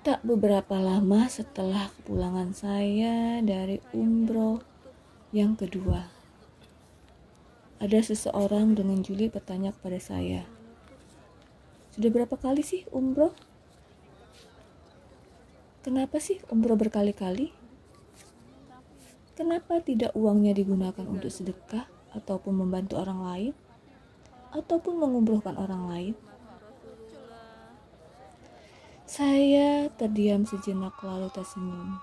Tak beberapa lama setelah kepulangan saya dari umroh yang kedua, ada seseorang dengan juli bertanya kepada saya, "Sudah berapa kali sih umroh? Kenapa sih umroh berkali-kali? Kenapa tidak uangnya digunakan untuk sedekah ataupun membantu orang lain ataupun mengumrohkan orang lain?" Saya terdiam sejenak lalu tersenyum.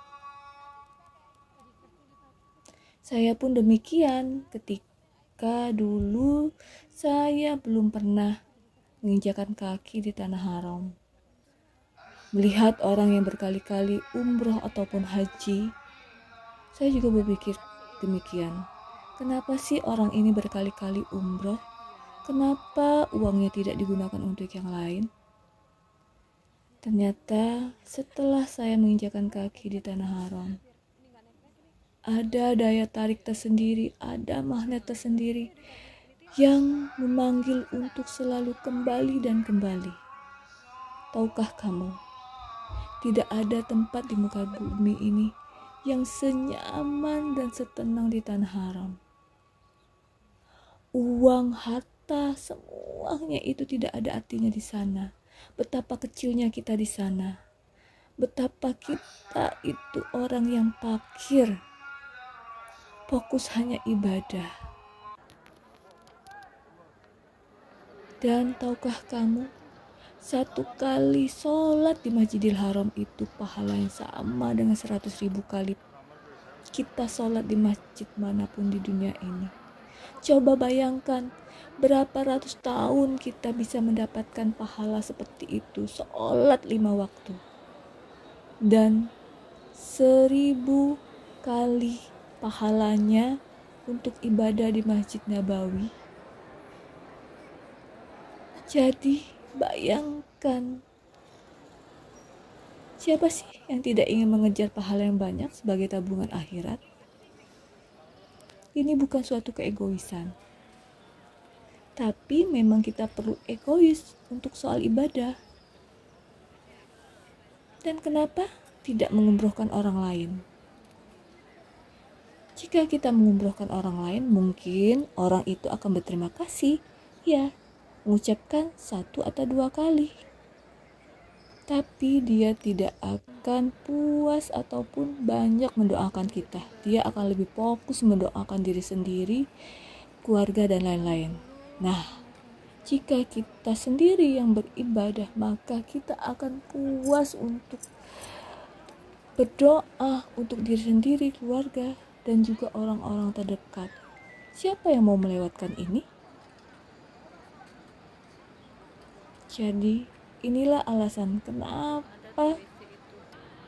Saya pun demikian ketika dulu saya belum pernah menginjakan kaki di tanah haram. Melihat orang yang berkali-kali umroh ataupun haji, saya juga berpikir demikian. Kenapa sih orang ini berkali-kali umroh? Kenapa uangnya tidak digunakan untuk yang lain? Ternyata setelah saya menginjakan kaki di tanah haram, ada daya tarik tersendiri, ada magnet tersendiri yang memanggil untuk selalu kembali dan kembali. Tahukah kamu, tidak ada tempat di muka bumi ini yang senyaman dan setenang di tanah haram. Uang, harta, semuanya itu tidak ada artinya di sana. Betapa kecilnya kita di sana. Betapa kita itu orang yang fakir. Fokus hanya ibadah. Dan tahukah kamu, satu kali sholat di Masjidil Haram itu pahala yang sama dengan 100.000 kali kita sholat di masjid manapun di dunia ini. Coba bayangkan berapa ratus tahun kita bisa mendapatkan pahala seperti itu, sholat 5 waktu. Dan 1000 kali pahalanya untuk ibadah di Masjid Nabawi. Jadi bayangkan, siapa sih yang tidak ingin mengejar pahala yang banyak sebagai tabungan akhirat? Ini bukan suatu keegoisan. Tapi memang kita perlu egois untuk soal ibadah. Dan kenapa tidak mengumrohkan orang lain? Jika kita mengumrohkan orang lain, mungkin orang itu akan berterima kasih. Ya, mengucapkan 1 atau 2 kali. Tapi dia tidak akan puas ataupun banyak mendoakan kita. Dia akan lebih fokus mendoakan diri sendiri, keluarga, dan lain-lain. Nah, jika kita sendiri yang beribadah, maka kita akan puas untuk berdoa untuk diri sendiri, keluarga, dan juga orang-orang terdekat. Siapa yang mau melewatkan ini? Jadi, inilah alasan kenapa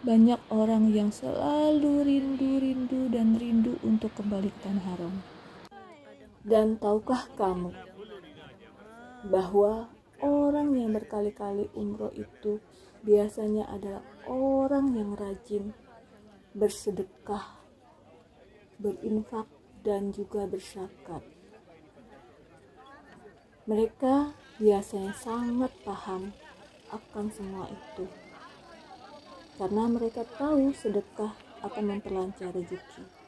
banyak orang yang selalu rindu dan rindu untuk kembali ke tanah haram. Dan tahukah kamu bahwa orang yang berkali-kali umroh itu biasanya adalah orang yang rajin bersedekah, berinfak, dan juga berzakat. Mereka biasanya sangat paham akan semua itu, karena mereka tahu sedekah akan memperlancar rezeki.